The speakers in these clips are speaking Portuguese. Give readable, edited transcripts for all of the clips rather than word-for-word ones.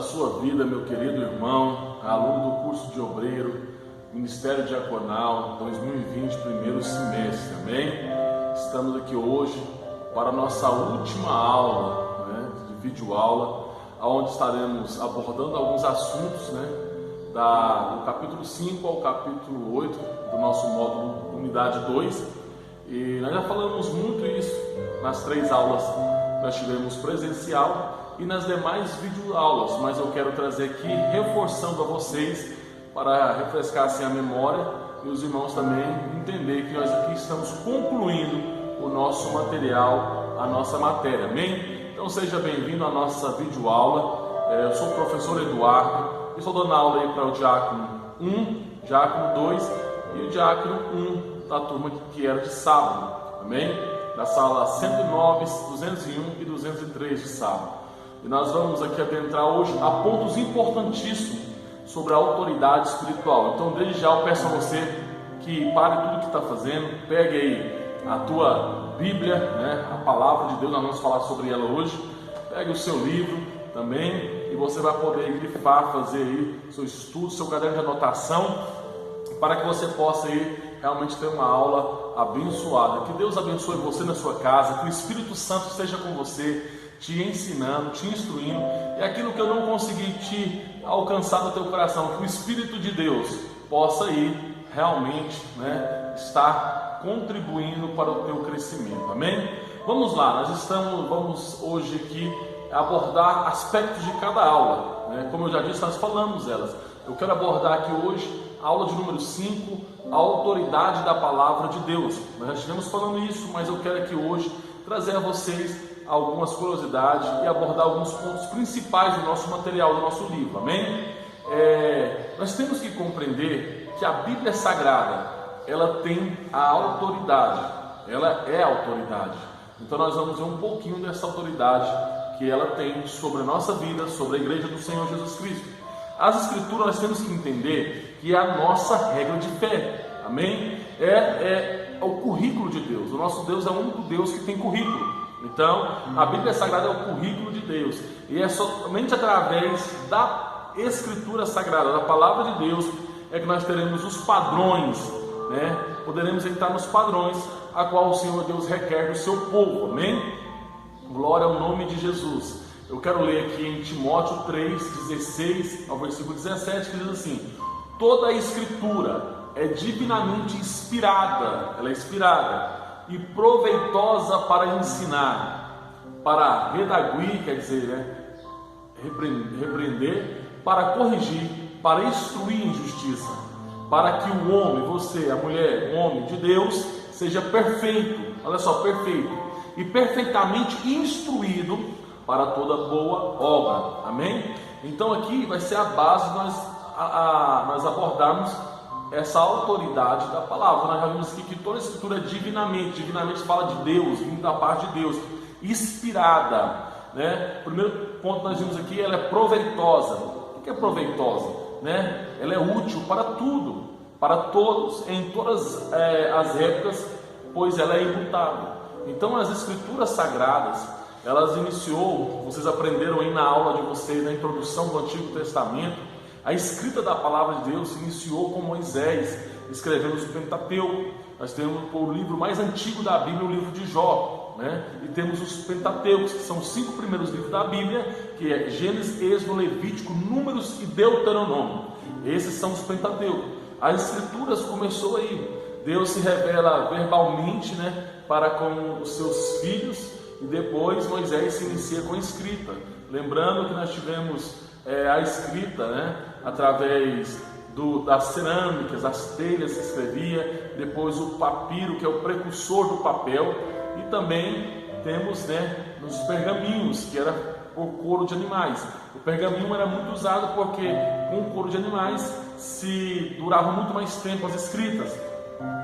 sua vida, meu querido irmão, aluno do curso de obreiro, Ministério Diaconal 2020, primeiro semestre, amém? Estamos aqui hoje para a nossa última aula, de videoaula, onde estaremos abordando alguns assuntos, do capítulo 5 ao capítulo 8 do nosso módulo Unidade 2. E nós já falamos muito isso nas 3 aulas que nós tivemos presencial e nas demais videoaulas, mas eu quero trazer aqui, reforçando a vocês, para refrescar assim a memória e os irmãos também entender que nós aqui estamos concluindo o nosso material, a nossa matéria, amém? Então seja bem-vindo à nossa videoaula. Eu sou o professor Eduardo e estou dando aula aí para o Diácono 1, Diácono 2 e o Diácono 1 da turma que era de sábado, amém? Da sala 109, 201 e 203 de sábado. E nós vamos aqui adentrar hoje a pontos importantíssimos sobre a autoridade espiritual. Então, desde já eu peço a você que pare tudo que está fazendo, pegue aí a tua Bíblia, a palavra de Deus, nós vamos falar sobre ela hoje. Pegue o seu livro também e você vai poder grifar, fazer aí seu estudo, seu caderno de anotação, para que você possa aí realmente ter uma aula abençoada. Que Deus abençoe você na sua casa, que o Espírito Santo esteja com você, te ensinando, te instruindo, e aquilo que eu não consegui te alcançar no teu coração, que o Espírito de Deus possa ir realmente estar contribuindo para o teu crescimento, amém? Vamos lá, vamos hoje aqui abordar aspectos de cada aula, como eu já disse, nós falamos elas. Eu quero abordar aqui hoje a aula de número 5, a autoridade da palavra de Deus. Nós já estivemos falando isso, mas eu quero aqui hoje trazer a vocês algumas curiosidades e abordar alguns pontos principais do nosso material, do nosso livro, amém? Nós temos que compreender que a Bíblia Sagrada, ela tem a autoridade, ela é a autoridade. Então nós vamos ver um pouquinho dessa autoridade que ela tem sobre a nossa vida, sobre a igreja do Senhor Jesus Cristo. As Escrituras nós temos que entender que é a nossa regra de fé, amém? É o currículo de Deus. O nosso Deus é o único Deus que tem currículo. Então, a Bíblia Sagrada é o currículo de Deus, e é somente através da Escritura Sagrada, da Palavra de Deus, é que nós teremos os padrões, poderemos entrar nos padrões a qual o Senhor Deus requer do seu povo, amém? Glória ao nome de Jesus. Eu quero ler aqui em Timóteo 3, 16 ao versículo 17, que diz assim: toda a Escritura é divinamente inspirada, ela é inspirada e proveitosa para ensinar, para redaguir, quer dizer, repreender, para corrigir, para instruir em justiça, para que o homem, você, a mulher, o homem de Deus, seja perfeito, olha só, perfeito, e perfeitamente instruído para toda boa obra, amém? Então aqui vai ser a base de nós abordarmos essa autoridade da palavra. Nós já vimos aqui que toda a Escritura é divinamente fala de Deus, vindo da parte de Deus, inspirada, Primeiro ponto que nós vimos aqui, ela é proveitosa. O que é proveitosa? Ela é útil para tudo, para todos, em todas as épocas, pois ela é imutável. Então as Escrituras Sagradas, elas iniciou, vocês aprenderam aí na aula de vocês, na introdução do Antigo Testamento, a escrita da palavra de Deus se iniciou com Moisés, escrevendo o Pentateuco. Nós temos o livro mais antigo da Bíblia, o livro de Jó, e temos os Pentateucos, que são os 5 primeiros livros da Bíblia, que é Gênesis, Êxodo, Levítico, Números e Deuteronômio. Esses são os Pentateucos. As Escrituras começou aí, Deus se revela verbalmente, para com os seus filhos, e depois Moisés se inicia com a escrita. Lembrando que nós tivemos a escrita, através das cerâmicas, as telhas que escrevia, depois o papiro, que é o precursor do papel, e também temos nos pergaminhos, que era por couro de animais. O pergaminho era muito usado porque com o couro de animais se durava muito mais tempo as escritas.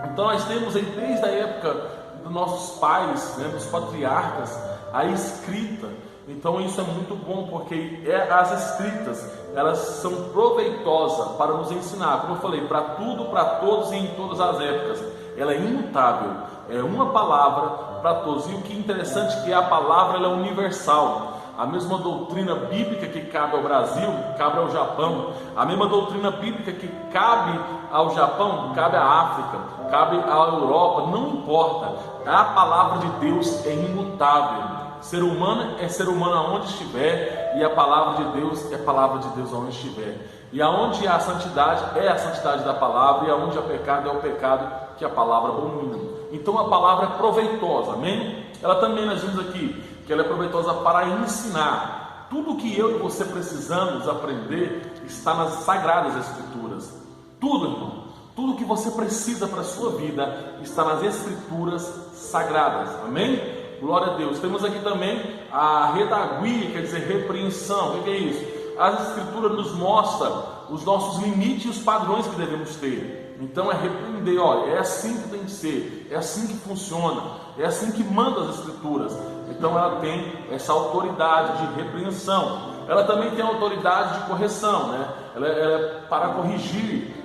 Então nós temos aí desde a época dos nossos pais, dos patriarcas, a escrita. Então isso é muito bom, porque as escritas, elas são proveitosas para nos ensinar, como eu falei, para tudo, para todos e em todas as épocas. Ela é imutável, é uma palavra para todos. E o que é interessante é que a palavra ela é universal. a mesma doutrina bíblica que cabe ao Brasil, cabe ao Japão, a mesma doutrina bíblica que cabe ao Japão, cabe à África, cabe à Europa, não importa, a palavra de Deus é imutável. Ser humano é ser humano aonde estiver, e a palavra de Deus é palavra de Deus aonde estiver. E aonde há santidade é a santidade da palavra, e aonde há pecado é o pecado que a palavra abomina. Então a palavra é proveitosa, amém? Ela também, nós vimos aqui, que ela é proveitosa para ensinar. Tudo que eu e você precisamos aprender está nas Sagradas Escrituras. Tudo, irmão. Tudo que você precisa para a sua vida está nas Escrituras Sagradas, amém? Glória a Deus. Temos aqui também a redaguia, quer dizer repreensão. O que é isso? As Escrituras nos mostram os nossos limites e os padrões que devemos ter. Então é repreender, olha, é assim que tem que ser, é assim que funciona, é assim que manda as Escrituras. Então ela tem essa autoridade de repreensão. Ela também tem a autoridade de correção, né? Ela é para corrigir.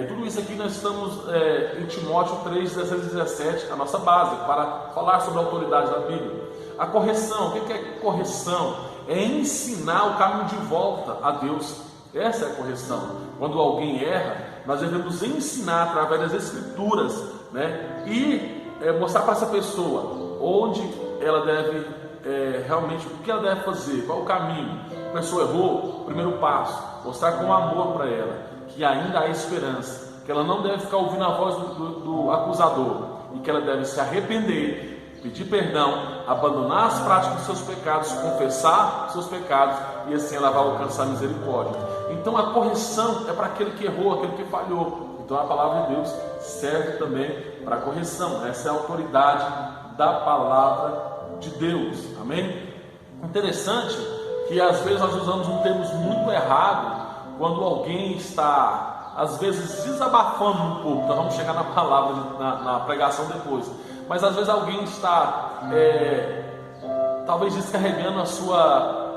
Tudo isso aqui nós estamos em Timóteo 3, 16 e 17, a nossa base, para falar sobre a autoridade da Bíblia. A correção, o que é correção? É ensinar o caminho de volta a Deus. Essa é a correção. Quando alguém erra, nós devemos ensinar através das Escrituras, né? E mostrar para essa pessoa onde ela deve realmente, o que ela deve fazer, qual o caminho. A pessoa errou, primeiro passo, mostrar com amor para ela que ainda há esperança, que ela não deve ficar ouvindo a voz do acusador, e que ela deve se arrepender, pedir perdão, abandonar as práticas dos seus pecados, confessar seus pecados, e assim ela vai alcançar misericórdia. Então a correção é para aquele que errou, aquele que falhou. Então a palavra de Deus serve também para a correção. Essa é a autoridade da palavra de Deus, amém? Interessante que às vezes nós usamos um termo muito errado quando alguém está, às vezes, desabafando um pouco. Nós vamos chegar na palavra, na pregação depois. Mas às vezes alguém está, talvez descarregando a sua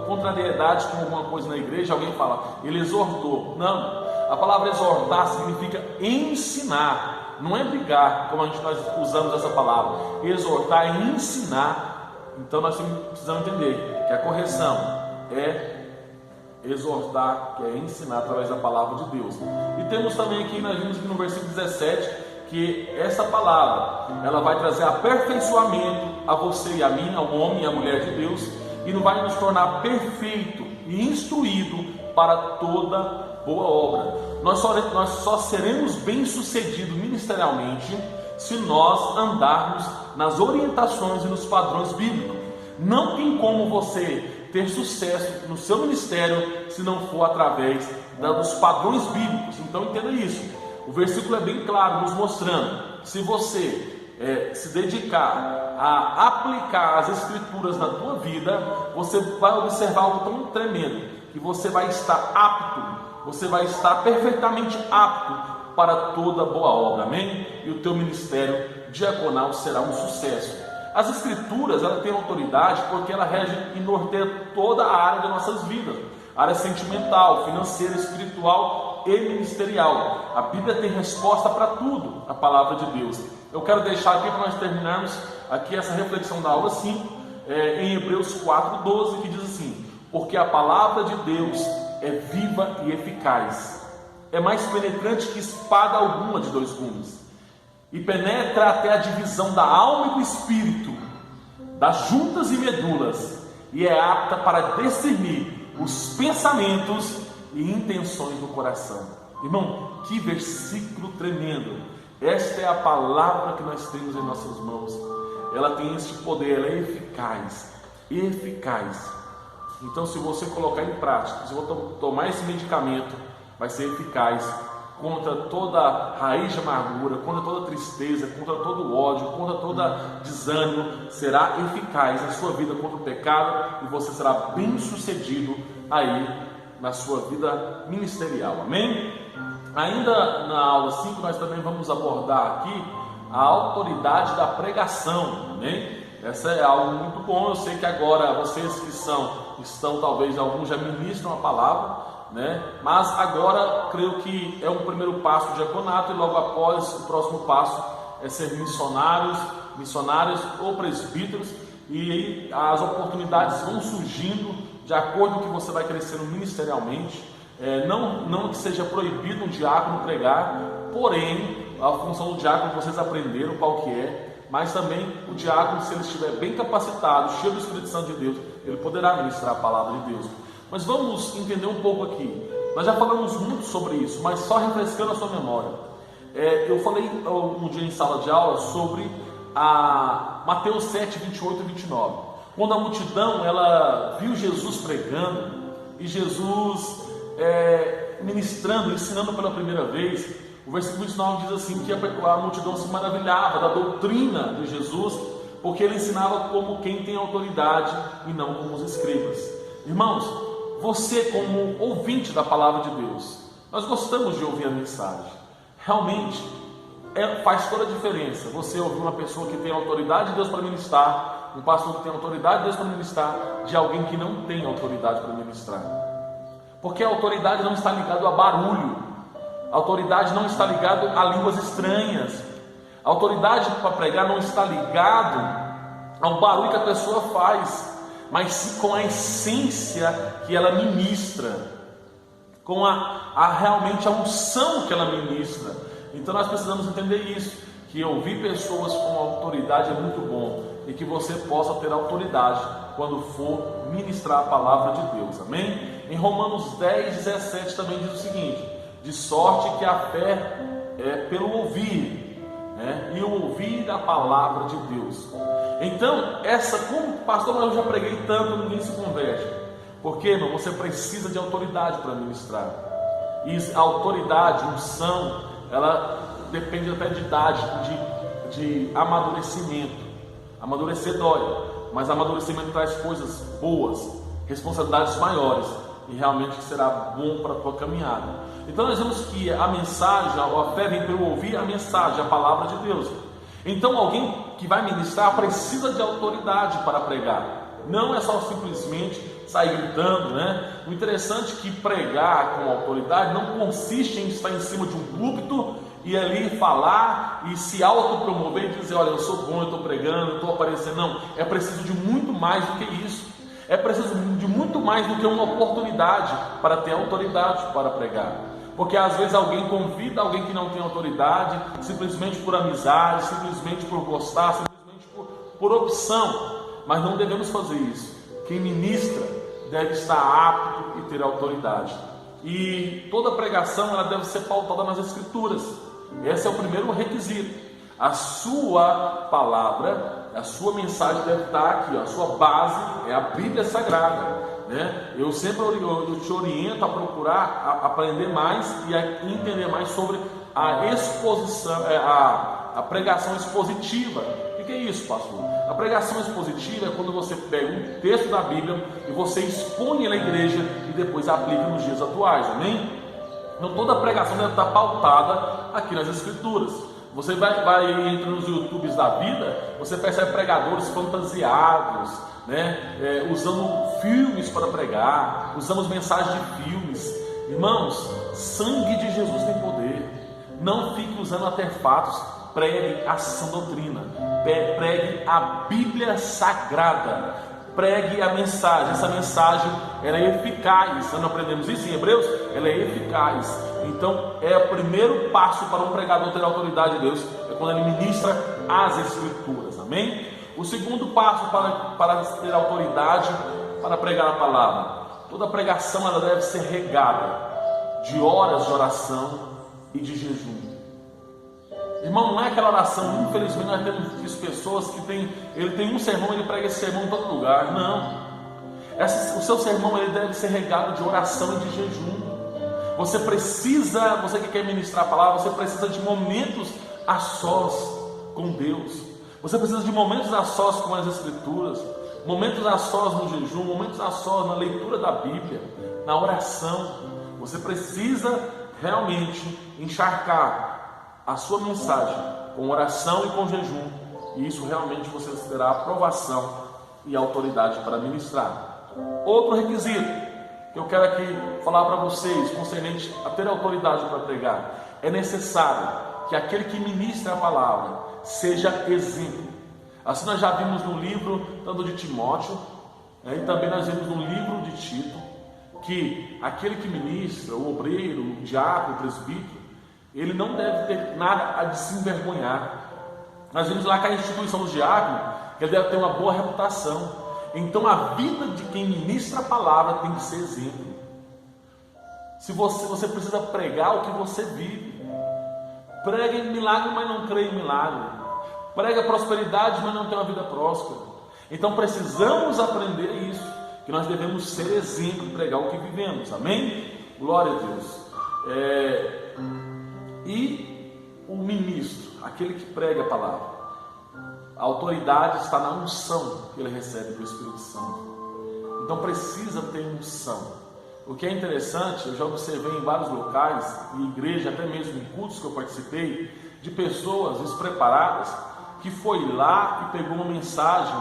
contrariedade com alguma coisa na igreja. Alguém fala, ele exortou. Não, a palavra exortar significa ensinar, não é brigar, como nós usamos essa palavra. Exortar é ensinar. Então nós precisamos entender que a correção é exortar, que é ensinar através da palavra de Deus. E temos também aqui, nós vimos aqui no versículo 17, que essa palavra, ela vai trazer aperfeiçoamento a você e a mim, ao homem e à mulher de Deus, e vai nos tornar perfeito e instruído para toda boa obra. Nós só seremos bem-sucedidos ministerialmente se nós andarmos nas orientações e nos padrões bíblicos. Não tem como você ter sucesso no seu ministério se não for através dos padrões bíblicos. Então entenda isso. O versículo é bem claro, nos mostrando que se você se dedicar a aplicar as Escrituras na tua vida, você vai observar algo tão tremendo, que você vai estar apto, você vai estar perfeitamente apto para toda boa obra, amém? E o teu ministério diaconal será um sucesso. As Escrituras, ela tem autoridade porque ela rege e norteia toda a área das nossas vidas, área sentimental, financeira, espiritual e ministerial. A Bíblia tem resposta para tudo, a palavra de Deus. Eu quero deixar aqui para nós terminarmos aqui essa reflexão da aula 5, em Hebreus 4:12, que diz assim: porque a palavra de Deus é viva e eficaz, é mais penetrante que espada alguma de dois gumes, e penetra até a divisão da alma e do espírito, das juntas e medulas, e é apta para discernir os pensamentos e intenções do coração. Irmão, que versículo tremendo! Esta é a palavra que nós temos em nossas mãos. Ela tem este poder, ela é eficaz, eficaz. Então, se você colocar em prática, se você tomar esse medicamento, vai ser eficaz contra toda raiz de amargura, contra toda tristeza, contra todo ódio, contra todo desânimo. Será eficaz na sua vida contra o pecado, e você será bem sucedido aí na sua vida ministerial, amém? Ainda na aula 5 nós também vamos abordar aqui a autoridade da pregação, amém? Essa é algo muito bom. Eu sei que agora vocês que estão talvez, alguns já ministram a palavra, né? Mas agora creio que é um primeiro passo do diaconato, e logo após o próximo passo é ser missionários ou presbíteros, e aí as oportunidades vão surgindo de acordo com que você vai crescendo ministerialmente. Não que seja proibido um diácono pregar, porém a função do diácono vocês aprenderam qual que é, mas também o diácono, se ele estiver bem capacitado, cheio do Espírito Santo de Deus, ele poderá ministrar a palavra de Deus. Mas vamos entender um pouco aqui. Nós já falamos muito sobre isso, mas só refrescando a sua memória. Eu falei um dia em sala de aula sobre Mateus 7, 28 e 29. Quando a multidão ela viu Jesus pregando e Jesus ministrando, ensinando pela primeira vez, o versículo 29 diz assim que a multidão se maravilhava da doutrina de Jesus, porque ele ensinava como quem tem autoridade e não como os escribas. Irmãos, você como ouvinte da palavra de Deus, nós gostamos de ouvir a mensagem. Realmente faz toda a diferença você ouvir uma pessoa que tem autoridade de Deus para ministrar, um pastor que tem autoridade de Deus para ministrar, de alguém que não tem autoridade para ministrar. Porque a autoridade não está ligada a barulho, a autoridade não está ligada a línguas estranhas, a autoridade para pregar não está ligado ao barulho que a pessoa faz, mas sim com a essência que ela ministra, com realmente a unção que ela ministra. Então nós precisamos entender isso, que ouvir pessoas com autoridade é muito bom, e que você possa ter autoridade quando for ministrar a palavra de Deus, amém? Em Romanos 10, 17 também diz o seguinte: de sorte que a fé é pelo ouvir, e o ouvir a palavra de Deus. Então, como pastor, eu já preguei tanto, ninguém se converte. Porque, irmão, você precisa de autoridade para ministrar. E a autoridade, unção, ela depende até de idade, de amadurecimento. Amadurecer dói, mas amadurecimento traz coisas boas, responsabilidades maiores, e realmente será bom para a tua caminhada. Então nós vemos que a mensagem, a fé vem pelo ouvir a mensagem, a palavra de Deus. Então alguém que vai ministrar precisa de autoridade para pregar. Não é só simplesmente sair gritando, né? O interessante é que pregar com autoridade não consiste em estar em cima de um púlpito e ali falar e se autopromover e dizer: olha, eu sou bom, eu estou pregando, eu estou aparecendo. Não, é preciso de muito mais do que isso. É preciso de muito mais do que uma oportunidade para ter autoridade para pregar. Porque às vezes alguém convida alguém que não tem autoridade, simplesmente por amizade, simplesmente por gostar, simplesmente por opção. Mas não devemos fazer isso. Quem ministra deve estar apto e ter autoridade. E toda pregação ela deve ser pautada nas Escrituras. Esse é o primeiro requisito. A sua palavra, a sua mensagem deve estar aqui, a sua base é a Bíblia Sagrada, né? Eu sempre te oriento a procurar aprender mais e a entender mais sobre a exposição, a pregação expositiva. O que é isso, pastor? A pregação expositiva é quando você pega um texto da Bíblia e você expõe na igreja e depois aplica nos dias atuais, amém? Então toda a pregação deve estar pautada aqui nas Escrituras. Você vai entre nos YouTubes da vida, você percebe pregadores fantasiados, né? Usando filmes para pregar, usando mensagens de filmes. Irmãos, sangue de Jesus tem poder. Não fique usando artefatos. Pregue a sã doutrina, pregue a Bíblia Sagrada, pregue a mensagem. Essa mensagem ela é eficaz. Nós não aprendemos isso em Hebreus? Ela é eficaz. Então é o primeiro passo para um pregador ter a autoridade de Deus, é quando ele ministra as Escrituras, amém? O segundo passo para ter autoridade para pregar a palavra: toda pregação ela deve ser regada de horas de oração e de jejum. Irmão, não é aquela oração, infelizmente nós temos visto pessoas que ele tem um sermão, ele prega esse sermão em todo lugar. Não, o seu sermão ele deve ser regado de oração e de jejum. Você que quer ministrar a palavra, você precisa de momentos a sós com Deus. Você precisa de momentos a sós com as Escrituras, momentos a sós no jejum, momentos a sós na leitura da Bíblia, na oração. Você precisa realmente encharcar a sua mensagem com oração e com jejum, e isso realmente você terá aprovação e autoridade para ministrar. Outro requisito que eu quero aqui falar para vocês, concernente a ter autoridade para pregar: é necessário que aquele que ministra a palavra seja exemplo. Assim nós já vimos no livro tanto de Timóteo, e também nós vimos no livro de Tito, que aquele que ministra, o obreiro, o diácono, o presbítero, ele não deve ter nada de se envergonhar. Nós vimos lá que a instituição do diácono, ele deve ter uma boa reputação. Então a vida de quem ministra a palavra tem que ser exemplo. Se você precisa pregar o que você vive. Prega em milagre, mas não crê em milagre. Prega prosperidade, mas não tem uma vida próspera. Então precisamos aprender isso, que nós devemos ser exemplo e pregar o que vivemos. Amém? Glória a Deus. E o ministro, aquele que prega a palavra, a autoridade está na unção que ele recebe do Espírito Santo. Então precisa ter unção. O que é interessante, eu já observei em vários locais, em igreja, até mesmo em cultos que eu participei, de pessoas despreparadas, que foi lá e pegou uma mensagem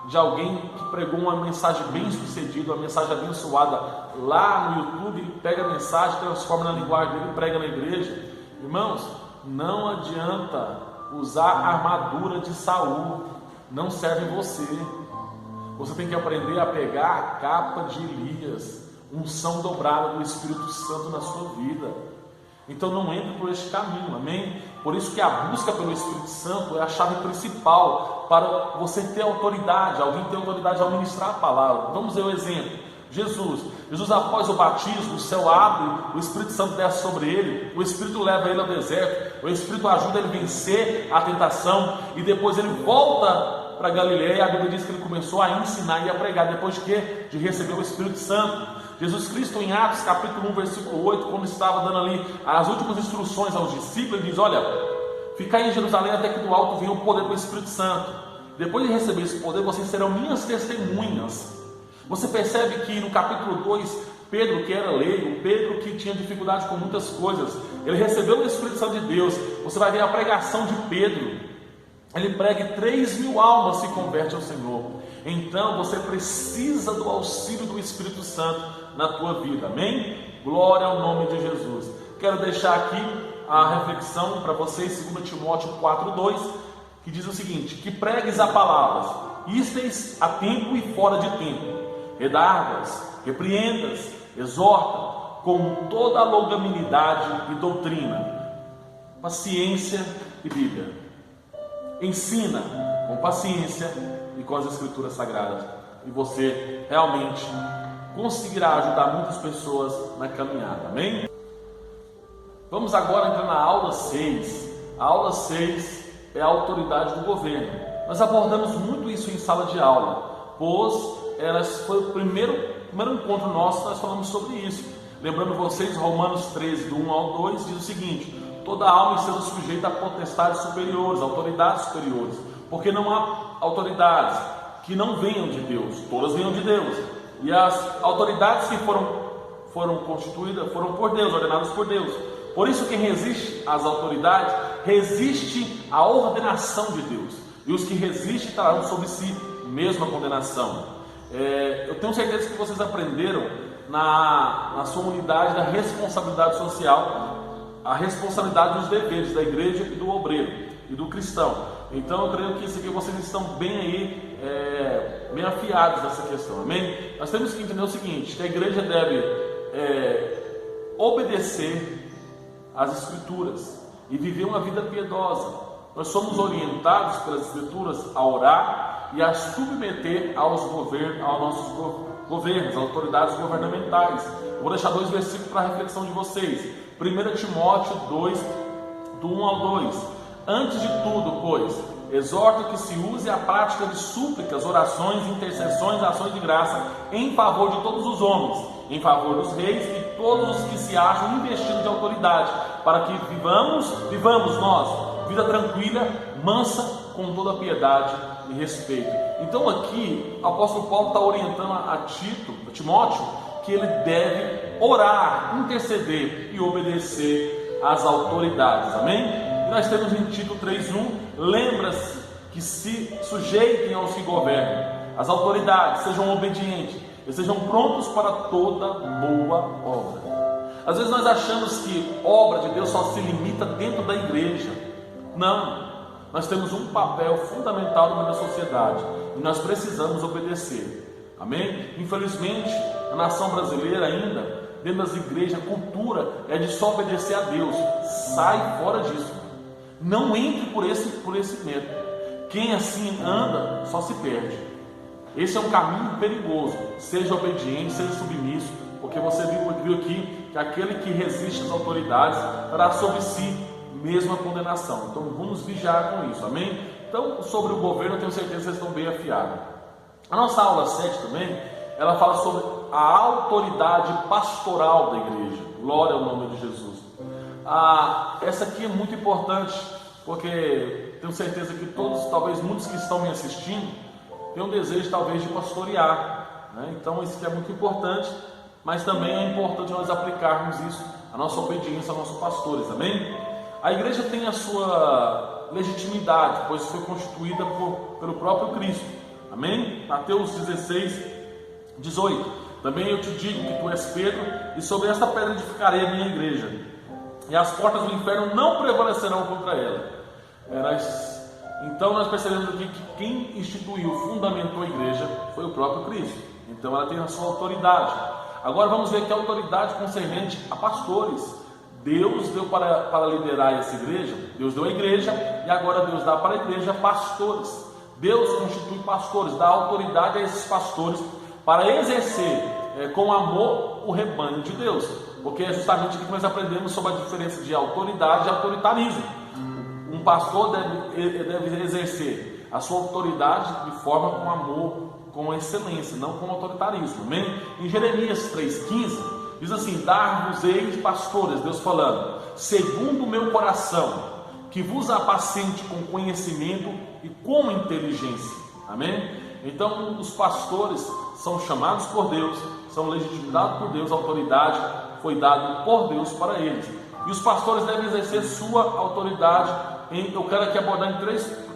de alguém que pregou uma mensagem bem sucedida, uma mensagem abençoada lá no YouTube, pega a mensagem, transforma na linguagem dele e prega na igreja. Irmãos, não adianta usar a armadura de Saul, não serve você. Você tem que aprender a pegar a capa de Elias, unção dobrada do Espírito Santo na sua vida. Então não entre por este caminho, amém? Por isso que a busca pelo Espírito Santo é a chave principal para você ter autoridade, alguém ter autoridade ao ministrar a palavra. Vamos ver o exemplo. Jesus após o batismo, o céu abre, o Espírito Santo desce sobre ele, o Espírito leva ele ao deserto, o Espírito ajuda ele a vencer a tentação, e depois ele volta para Galileia, e a Bíblia diz que ele começou a ensinar e a pregar, depois de quê? De receber o Espírito Santo. Jesus Cristo em Atos capítulo 1 versículo 8, quando estava dando ali as últimas instruções aos discípulos, ele diz: olha, ficai em Jerusalém até que do alto venha o poder do Espírito Santo. Depois de receber esse poder, vocês serão minhas testemunhas. Você percebe que no capítulo 2, Pedro, que era leigo, Pedro que tinha dificuldade com muitas coisas, ele recebeu o Espírito Santo de Deus. Você vai ver a pregação de Pedro, ele prega e 3.000 almas se convertem ao Senhor. Então você precisa do auxílio do Espírito Santo na tua vida, amém? Glória ao nome de Jesus. Quero deixar aqui a reflexão para vocês, 2 Timóteo 4:2, que diz o seguinte: que pregues a palavra, isteis a tempo e fora de tempo, redargas, repreendas, exorta com toda a longanimidade e doutrina, paciência e Bíblia. Ensina com paciência e com as Escrituras Sagradas, e você realmente conseguirá ajudar muitas pessoas na caminhada, amém? Vamos agora entrar na aula 6. A aula 6 é a autoridade do governo. Nós abordamos muito isso em sala de aula, pois foi o primeiro encontro nosso, nós falamos sobre isso. Lembrando vocês, Romanos 13, do 1 ao 2, diz o seguinte: toda alma esteja sujeita a potestades superiores, autoridades superiores, porque não há autoridades que não venham de Deus, todas venham de Deus, e as autoridades que foram constituídas foram por Deus, ordenadas por Deus. Por isso quem resiste às autoridades resiste à ordenação de Deus, e os que resistem trarão sobre si mesma condenação. Eu tenho certeza que vocês aprenderam na sua unidade da responsabilidade social, a responsabilidade dos deveres da igreja e do obreiro e do cristão. Então eu creio que isso aqui vocês estão bem aí, bem afiados nessa questão, amém? Nós temos que entender o seguinte, que a igreja deve obedecer às Escrituras e viver uma vida piedosa. Nós somos orientados pelas Escrituras a orar e a submeter aos nossos governos, autoridades governamentais. Eu vou deixar 2 versículos para a reflexão de vocês. 1 Timóteo 2, do 1 ao 2. Antes de tudo, pois, exorto que se use a prática de súplicas, orações, intercessões, ações de graça em favor de todos os homens, em favor dos reis e todos os que se acham investidos de autoridade, para que vivamos nós, vida tranquila, mansa, com toda piedade e respeito. Então aqui, o apóstolo Paulo está orientando a Timóteo, que ele deve orar, interceder e obedecer às autoridades, amém? E nós temos em Tito 3:1, lembra-se que se sujeitem aos que governam, as autoridades, sejam obedientes e sejam prontos para toda boa obra. Às vezes nós achamos que obra de Deus só se limita dentro da igreja. Não, nós temos um papel fundamental no meio da sociedade e nós precisamos obedecer. Amém? Infelizmente, a nação brasileira ainda, dentro das igrejas, a cultura é de só obedecer a Deus. Sai fora disso. Não entre por esse método. Quem assim anda só se perde. Esse é um caminho perigoso. Seja obediente, seja submisso, porque você viu aqui que aquele que resiste às autoridades terá sobre si mesmo a condenação. Então vamos vigiar com isso, amém? Então, sobre o governo, eu tenho certeza que vocês estão bem afiados. A nossa aula 7 também, ela fala sobre a autoridade pastoral da igreja. Glória ao nome de Jesus. Essa aqui é muito importante, porque tenho certeza que todos, talvez muitos que estão me assistindo, têm um desejo talvez de pastorear, né? Então isso aqui é muito importante, mas também é importante nós aplicarmos isso, a nossa obediência aos nossos pastores, amém? A igreja tem a sua legitimidade, pois foi constituída pelo próprio Cristo, amém? Mateus 16, 18. Também eu te digo que tu és Pedro, e sobre esta pedra edificarei a minha igreja, e as portas do inferno não prevalecerão contra ela. Então nós percebemos aqui que quem instituiu, fundamentou a igreja foi o próprio Cristo. Então ela tem a sua autoridade. Agora vamos ver que a autoridade concernente a pastores. Deus deu para liderar essa igreja, Deus deu a igreja, e agora Deus dá para a igreja pastores. Deus constitui pastores, dá autoridade a esses pastores para exercer com amor o rebanho de Deus, porque é justamente aqui que nós aprendemos sobre a diferença de autoridade e autoritarismo. Um pastor deve exercer a sua autoridade de forma com amor, com excelência, não com autoritarismo, amém? Em Jeremias 3,15 diz assim: dar-vos-eis pastores, Deus falando, segundo o meu coração, que vos apacente com conhecimento e com inteligência, amém? Então os pastores são chamados por Deus, são legitimados por Deus, a autoridade foi dada por Deus para eles, e os pastores devem exercer sua autoridade. Eu quero aqui abordar em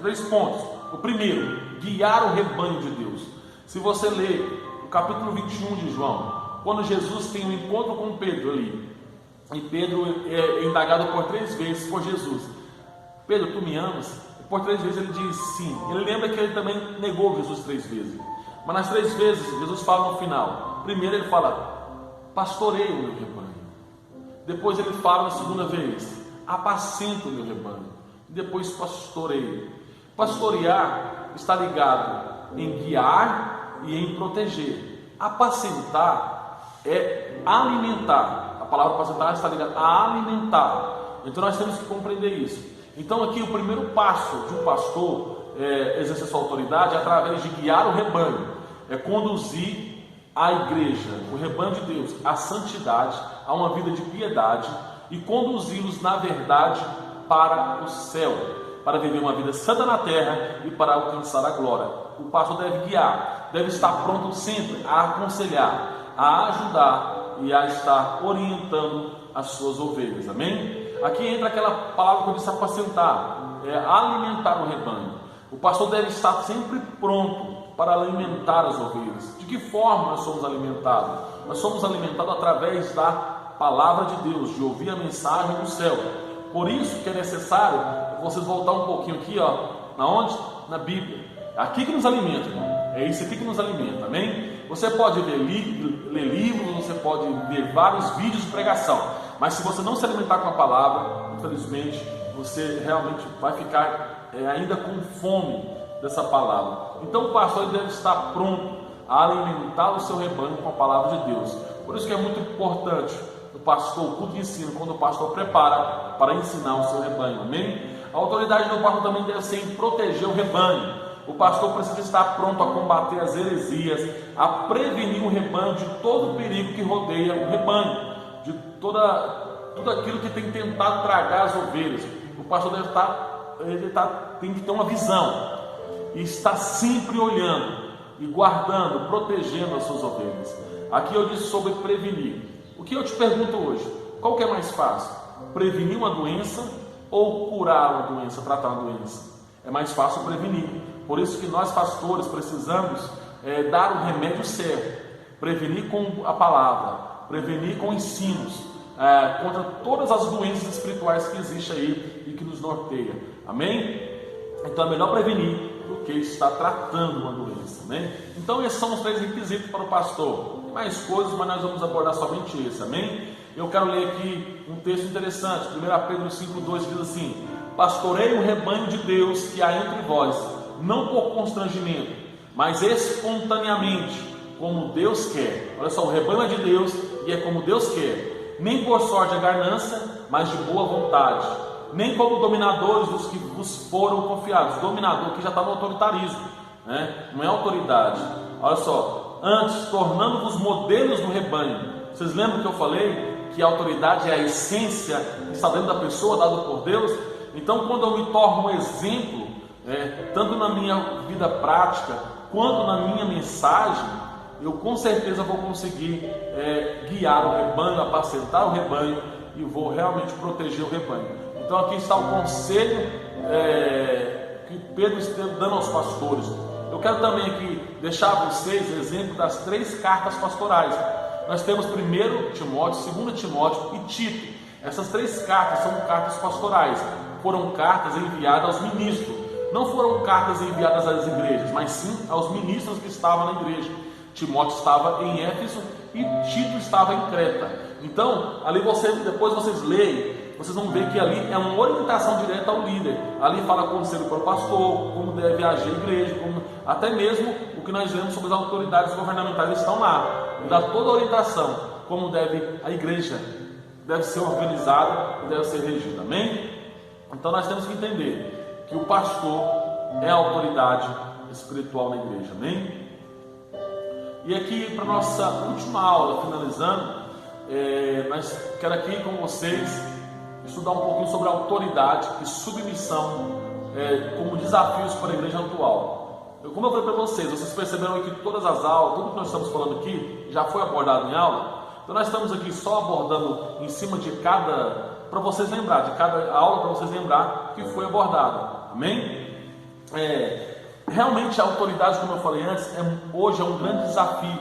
três pontos. O primeiro, guiar o rebanho de Deus. Se você ler o capítulo 21 de João, quando Jesus tem um encontro com Pedro ali, e Pedro é indagado por 3 vezes por Jesus: Pedro, tu me amas? E por 3 vezes ele diz sim. Ele lembra que ele também negou Jesus 3 vezes, mas nas 3 vezes Jesus fala no final. Primeiro ele fala: pastoreia o meu rebanho. Depois ele fala na segunda vez: apacenta o meu rebanho. Depois pastoreio. Pastorear está ligado em guiar e em proteger. Apacentar é alimentar. A palavra apacentar está ligada a alimentar. Então nós temos que compreender isso. Então aqui o primeiro passo de um pastor exercer sua autoridade é através de guiar o rebanho, é conduzir a igreja, o rebanho de Deus, à santidade, a uma vida de piedade e conduzi-los na verdade para o céu, para viver uma vida santa na terra e para alcançar a glória. O pastor deve guiar, deve estar pronto sempre a aconselhar, a ajudar e a estar orientando as suas ovelhas, amém? Aqui entra aquela palavra que eu disse: apacentar, alimentar o rebanho. O pastor deve estar sempre pronto para alimentar as ovelhas. De que forma nós somos alimentados? Nós somos alimentados através da palavra de Deus, de ouvir a mensagem do céu. Por isso que é necessário vocês voltar um pouquinho aqui, na Bíblia. É aqui que nos alimenta, irmão. É isso aqui que nos alimenta, amém? Você pode ler livros, você pode ver vários vídeos de pregação, mas se você não se alimentar com a palavra, infelizmente, você realmente vai ficar ainda com fome dessa palavra. Então o pastor deve estar pronto a alimentar o seu rebanho com a palavra de Deus. Por isso que é muito importante o pastor, o culto de ensino, quando o pastor prepara para ensinar o seu rebanho, amém? A autoridade do pastor também deve ser em proteger o rebanho. O pastor precisa estar pronto a combater as heresias, a prevenir o rebanho de todo o perigo que rodeia o rebanho, de tudo aquilo que tem tentado tragar as ovelhas. O pastor deve tem que ter uma visão e estar sempre olhando e guardando, protegendo as suas ovelhas. Aqui eu disse sobre prevenir. O que eu te pergunto hoje? Qual que é mais fácil? Prevenir uma doença ou curar uma doença, tratar uma doença? É mais fácil prevenir. Por isso que nós pastores precisamos dar o remédio certo, prevenir com a palavra, prevenir com ensinos, contra todas as doenças espirituais que existem aí e que nos norteia. Amém? Então é melhor prevenir do que estar tratando uma doença, amém? Então esses são os 3 requisitos para o pastor. Tem mais coisas, mas nós vamos abordar somente esse, amém? Eu quero ler aqui um texto interessante, 1 Pedro 5,2 diz assim: pastorei o rebanho de Deus que há entre vós, não por constrangimento, mas espontaneamente, como Deus quer. Olha só, o rebanho é de Deus e é como Deus quer, nem por sorte de ganância, mas de boa vontade, nem como dominadores dos que vos foram confiados. Dominador que já está no autoritarismo, né? Não é autoridade. Olha só, antes tornando-vos modelos do rebanho. Vocês lembram que eu falei que a autoridade é a essência que está dentro da pessoa, dada por Deus? Então, quando eu me torno um exemplo, tanto na minha vida prática quanto na minha mensagem, eu com certeza vou conseguir guiar o rebanho, apacentar o rebanho e vou realmente proteger o rebanho. Então aqui está o conselho que Pedro está dando aos pastores. Eu quero também aqui deixar a vocês exemplo das 3 cartas pastorais. Nós temos 1 Timóteo, 2 Timóteo e Tito. Essas 3 cartas são cartas pastorais. Foram cartas enviadas aos ministros. Não foram cartas enviadas às igrejas, mas sim aos ministros que estavam na igreja. Timóteo estava em Éfeso e Tito estava em Creta. Então, ali depois vocês leem, vocês vão ver que ali é uma orientação direta ao líder. Ali fala conselho para o pastor, como deve agir a igreja, até mesmo o que nós lemos sobre as autoridades governamentais estão lá. Dá toda a orientação, como a igreja deve ser organizada e deve ser regida, amém? Então nós temos que entender que o pastor é a autoridade espiritual na igreja, amém? E aqui para nossa última aula, finalizando, quero aqui com vocês estudar um pouquinho sobre autoridade e submissão como desafios para a igreja atual. Como eu falei para vocês perceberam que todas as aulas, tudo que nós estamos falando aqui já foi abordado em aula. Então nós estamos aqui só abordando em cima de para vocês lembrar, de cada aula, para vocês lembrar que foi abordado, amém? Realmente a autoridade, como eu falei antes, hoje é um grande desafio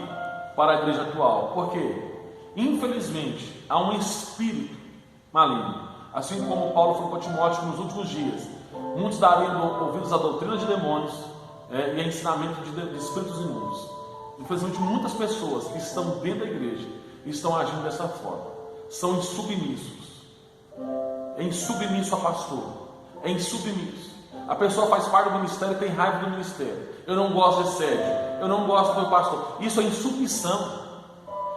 para a igreja atual. Por quê? Infelizmente há um espírito maligno, assim como Paulo falou para Timóteo nos últimos dias. Muitos dariam ouvidos à doutrina de demônios e a ensinamento de espíritos imundos. Infelizmente muitas pessoas que estão dentro da igreja estão agindo dessa forma. São insubmissos. É insubmisso a pastor. É insubmisso. A pessoa faz parte do ministério e tem raiva do ministério. Eu não gosto de sede. Eu não gosto do pastor. Isso é insubmissão.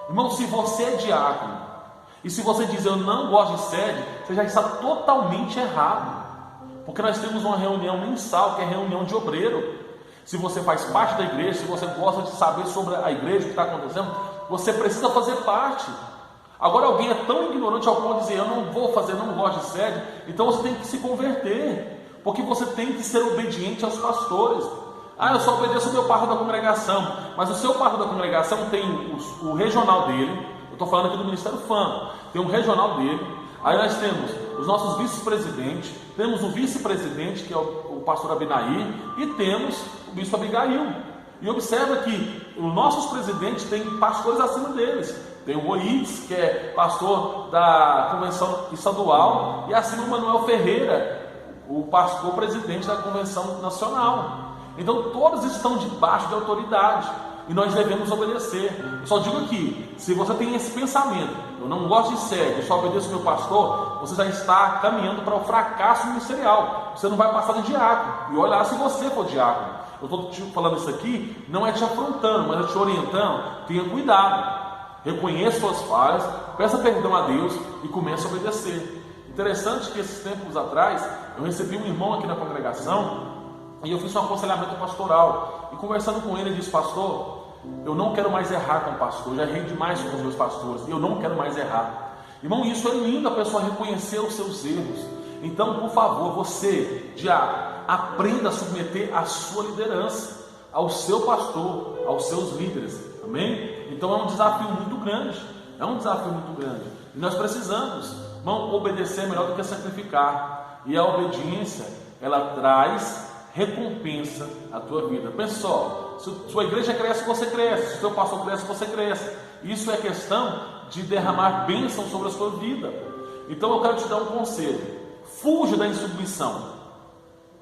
Irmão, se você é diácono e se você diz eu não gosto de sede, você já está totalmente errado. Porque nós temos uma reunião mensal, que é a reunião de obreiro. Se você faz parte da igreja, se você gosta de saber sobre a igreja, o que está acontecendo, você precisa fazer parte. Agora alguém é tão ignorante ao ponto de dizer eu não vou fazer, não gosto de sede, então você tem que se converter, porque você tem que ser obediente aos pastores. Eu só obedeço o meu pároco da congregação, mas o seu pároco da congregação tem o regional dele. Eu estou falando aqui do Ministério FAM, tem um regional dele. Aí nós temos os nossos vice-presidentes, temos o vice-presidente, que é o pastor Abinair, e temos o bispo Abigail. E observa que os nossos presidentes têm pastores acima deles. Tem o Oides, que é pastor da convenção estadual, e acima o Manuel Ferreira, o pastor presidente da convenção nacional. Então todos estão debaixo de autoridade e nós devemos obedecer. Eu só digo aqui, se você tem esse pensamento, eu não gosto de sede, eu só obedeço meu pastor, você já está caminhando para o fracasso ministerial. Você não vai passar de diácono. E olha lá se você for diácono. Eu estou te falando isso aqui, não é te afrontando, mas é te orientando. Tenha cuidado, reconheça suas falhas, peça perdão a Deus e comece a obedecer. Interessante que esses tempos atrás eu recebi um irmão aqui na congregação e eu fiz um aconselhamento pastoral, e conversando com ele, ele disse: pastor, eu não quero mais errar com o pastor, já errei demais com os meus pastores, eu não quero mais errar. Irmão, isso é lindo, a pessoa reconhecer os seus erros. Então, por favor, você, diácono, aprenda a submeter a sua liderança, ao seu pastor, aos seus líderes, amém? Então é um desafio muito grande, e nós precisamos, irmão, obedecer é melhor do que sacrificar, e a obediência, ela traz recompensa à tua vida. Pensa só, se sua igreja cresce, você cresce, se seu pastor cresce, você cresce. Isso é questão de derramar bênção sobre a sua vida. Então eu quero te dar um conselho: fuja da insubmissão.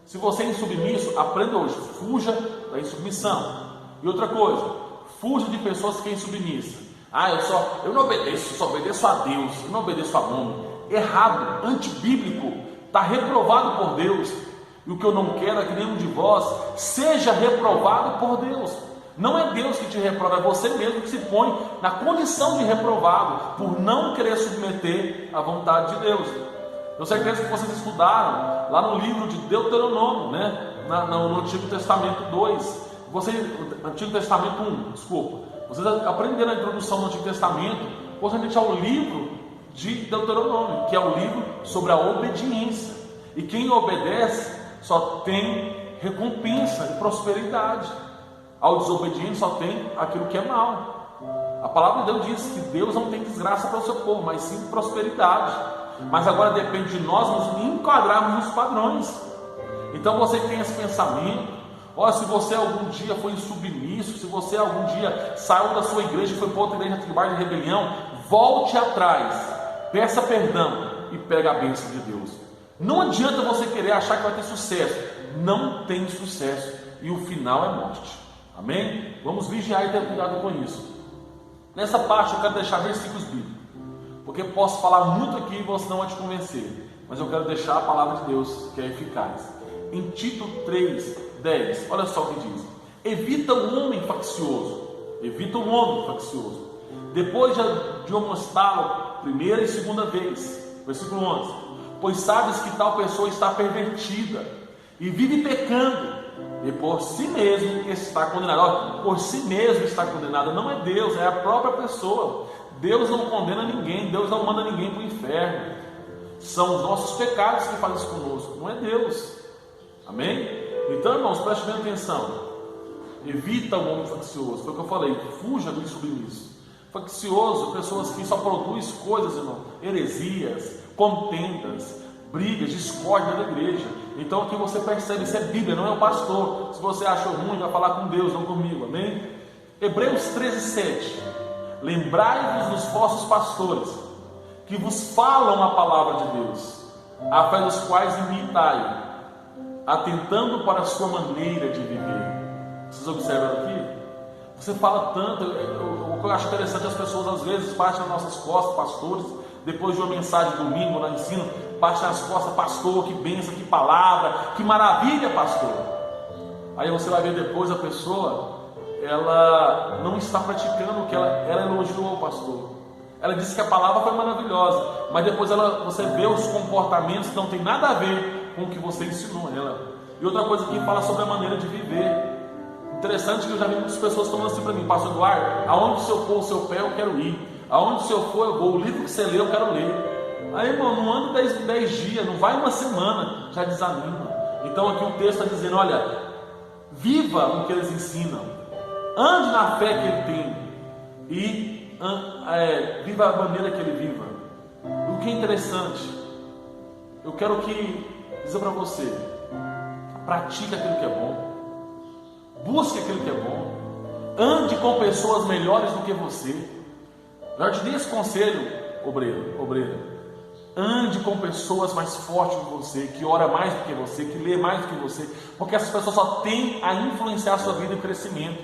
Se você é insubmisso, aprenda hoje, fuja da insubmissão. E outra coisa, fuja de pessoas que são insubmissas. Eu não obedeço, só obedeço a Deus, eu não obedeço a homem. Errado, antibíblico, está reprovado por Deus. E o que eu não quero é que nenhum de vós seja reprovado por Deus. Não é Deus que te reprova, é você mesmo que se põe na condição de reprovado por não querer submeter à vontade de Deus. Eu sei que vocês estudaram lá no livro de Deuteronômio, né? No Antigo Testamento 2, Antigo Testamento 1, desculpa. Vocês aprenderam a introdução do Antigo Testamento, possivelmente ao livro de Deuteronômio, que é o livro sobre a obediência. E quem obedece só tem recompensa e prosperidade. Ao desobediente só tem aquilo que é mal. A palavra de Deus diz que Deus não tem desgraça para o seu povo, mas sim prosperidade. Mas agora depende de nós nos enquadrarmos nos padrões. Então você que tem esse pensamento, se você algum dia foi insubmisso, se você algum dia saiu da sua igreja e foi para outra igreja debaixo de rebelião, volte atrás, peça perdão e pega a bênção de Deus. Não adianta você querer achar que vai ter sucesso. Não tem sucesso e o final é morte. Amém? Vamos vigiar e ter cuidado com isso. Nessa parte eu quero deixar versículos bíblicos, porque posso falar muito aqui e você não vai te convencer, mas eu quero deixar a palavra de Deus que é eficaz. Em Tito 3:10, olha só o que diz: evita o homem faccioso, depois de amonestá-lo primeira e segunda vez. Versículo 11: pois sabes que tal pessoa está pervertida e vive pecando, e por si mesmo está condenado. Por si mesmo está condenado, não é Deus, é a própria pessoa. Deus não condena ninguém, Deus não manda ninguém para o inferno. São os nossos pecados que fazem isso conosco, não é Deus. Amém? Então, irmãos, preste bem atenção. Evita o homem faccioso, foi o que eu falei, fuja do insubmisso. Faccioso, pessoas que só produzem coisas, irmão, heresias, contendas, brigas, discórdia da igreja. Então aqui você percebe, isso é Bíblia, não é o pastor. Se você achou ruim, vai falar com Deus, não comigo, amém? Hebreus 13:7: lembrai-vos dos vossos pastores, que vos falam a palavra de Deus, a fé dos quais imitai, atentando para a sua maneira de viver. Vocês observam aqui? Você fala tanto, o que eu acho interessante, as pessoas às vezes batem nas nossas costas, pastores, depois de uma mensagem domingo, lá ensino, bate nas costas: pastor, que bênção, que palavra, que maravilha, pastor. Aí você vai ver depois a pessoa, ela não está praticando o que ela elogiou o pastor. Ela disse que a palavra foi maravilhosa, mas depois você vê os comportamentos que não tem nada a ver com o que você ensinou ela. E outra coisa que fala sobre a maneira de viver. Interessante que eu já vi muitas pessoas falando assim para mim: pastor Eduardo, aonde o senhor pôr o seu pé eu quero ir, aonde o senhor for eu vou, o livro que você lê eu quero ler. Aí, irmão, não anda 10 dias, não vai uma semana, já desanima. Então aqui o texto está dizendo: olha, viva o que eles ensinam, ande na fé que ele tem e viva a maneira que ele viva. O que é interessante, eu quero dizer para você: pratique aquilo que é bom, busque aquilo que é bom, ande com pessoas melhores do que você. Já te dei esse conselho, obreiro. Ande com pessoas mais fortes do que você, que ora mais do que você, que lê mais do que você, porque essas pessoas só têm a influenciar a sua vida e crescimento.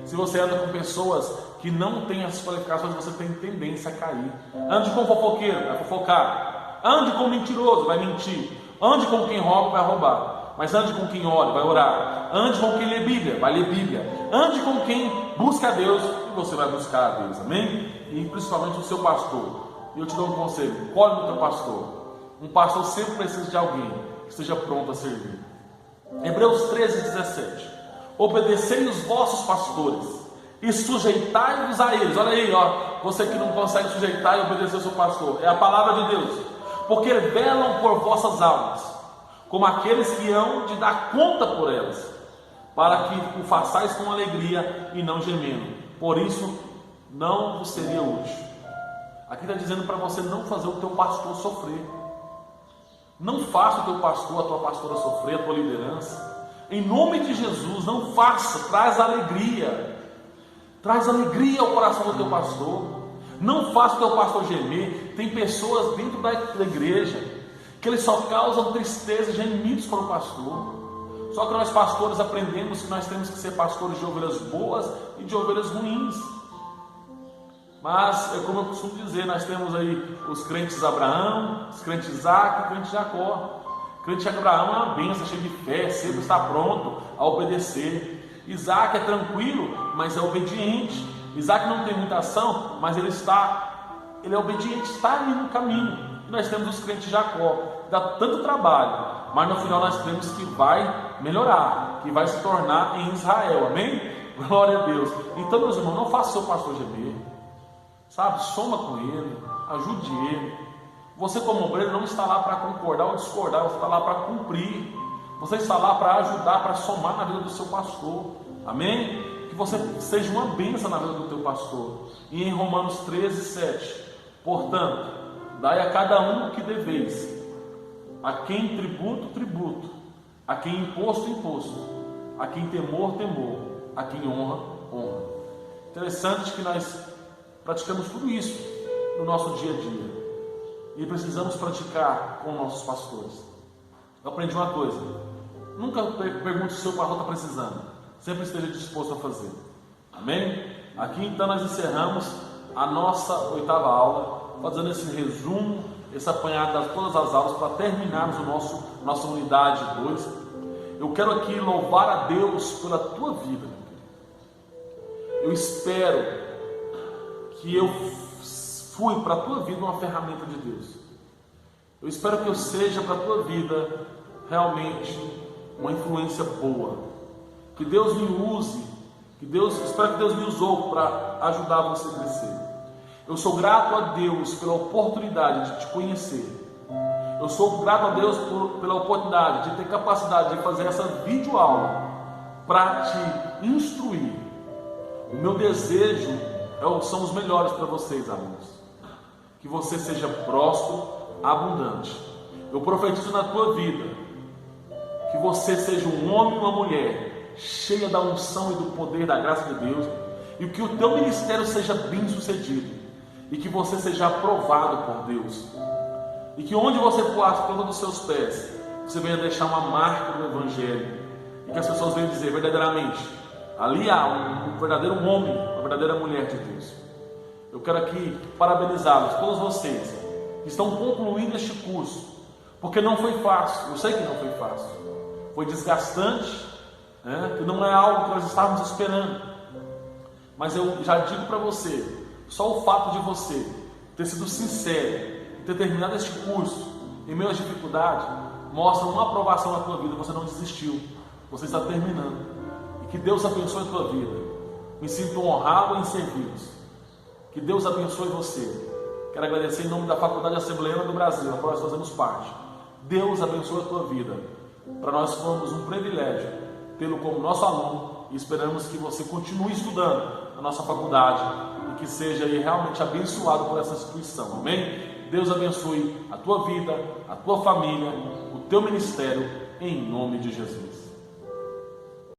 Se você anda com pessoas que não têm as qualificações, você tem tendência a cair. Ande com fofoqueiro, vai fofocar. Ande com mentiroso, vai mentir. Ande com quem rouba, vai roubar. Mas ande com quem ora, vai orar. Ande com quem lê Bíblia, vai ler Bíblia. Ande com quem busca a Deus, e você vai buscar a Deus, amém? E principalmente o seu pastor. E eu te dou um conselho: colhe no teu pastor. Um pastor sempre precisa de alguém que esteja pronto a servir. Hebreus 13:17: obedecei os vossos pastores e sujeitai-vos a eles. Olha aí, você que não consegue sujeitar e obedecer o seu pastor, é a palavra de Deus. Porque velam por vossas almas, como aqueles que hão de dar conta por elas, para que o façais com alegria e não gemendo. Por isso não vos seria útil. Aqui está dizendo para você não fazer o teu pastor sofrer. Não faça o teu pastor, a tua pastora sofrer, a tua liderança. Em nome de Jesus, não faça. Traz alegria. Traz alegria ao coração do teu pastor. Não faça o teu pastor gemer. Tem pessoas dentro da igreja que eles só causam tristeza e gemidos para o pastor. Só que nós pastores aprendemos que nós temos que ser pastores de ovelhas boas e de ovelhas ruins. Mas, como eu costumo dizer, nós temos aí os crentes Abraão, os crentes Isaac e o crente Jacó. O crente Abraão é uma bênção, cheio de fé, sempre está pronto a obedecer. Isaac é tranquilo, mas é obediente. Isaac não tem muita ação, mas ele é obediente, está ali no caminho. E nós temos os crentes Jacó, dá tanto trabalho, mas no final nós temos que vai melhorar, que vai se tornar em Israel, amém? Glória a Deus. Então, meus irmãos, não faça o seu pastor gemer, sabe? Soma com ele, ajude ele. Você, como obreiro, não está lá para concordar ou discordar, você está lá para cumprir. Você está lá para ajudar, para somar na vida do seu pastor, amém? Que você seja uma bênção na vida do teu pastor. E em Romanos 13, 7, portanto, dai a cada um o que deveis, a quem tributo, tributo, a quem imposto, imposto, a quem temor, temor, a quem honra, honra. Interessante que nós praticamos tudo isso no nosso dia a dia e precisamos praticar com nossos pastores. Eu aprendi uma coisa: nunca pergunte se o seu pastor está precisando, sempre esteja disposto a fazer, amém? Aqui então nós encerramos a nossa 8ª aula, fazendo esse resumo, esse apanhado de todas as aulas, para terminarmos nossa unidade 2. Eu quero aqui louvar a Deus pela tua vida, meu querido. Eu espero que eu fui para a tua vida uma ferramenta de Deus. Eu espero que eu seja para a tua vida realmente uma influência boa. Que Deus me use, espero que Deus me usou para ajudar você a crescer. Eu sou grato a Deus pela oportunidade de te conhecer. Eu sou grato a Deus pela oportunidade de ter capacidade de fazer essa videoaula para te instruir. O meu desejo são os melhores para vocês, alunos. Que você seja próspero, abundante. Eu profetizo na tua vida que você seja um homem e uma mulher cheia da unção e do poder da graça de Deus, e que o teu ministério seja bem sucedido, e que você seja aprovado por Deus, e que onde você pôr a planta dos seus pés, você venha deixar uma marca do Evangelho, e que as pessoas venham dizer verdadeiramente: ali há um verdadeiro homem, uma verdadeira mulher de Deus. Eu quero aqui parabenizá-los, todos vocês que estão concluindo este curso, porque não foi fácil. Eu sei que não foi fácil, foi desgastante, que não é algo que nós estávamos esperando, mas eu já digo para você, só o fato de você ter sido sincero, ter terminado este curso em meio às dificuldades, mostra uma aprovação na tua vida. Você não desistiu, você está terminando, e que Deus abençoe a tua vida. Me sinto honrado em servi-los. Que Deus abençoe você. Quero agradecer em nome da Faculdade Assembleiana do Brasil, a qual nós fazemos parte. Deus abençoe a tua vida. Para nós fomos um privilégio tê-lo como nosso aluno, e esperamos que você continue estudando na nossa faculdade e que seja aí realmente abençoado por essa instituição, amém? Deus abençoe a tua vida, a tua família, o teu ministério, em nome de Jesus.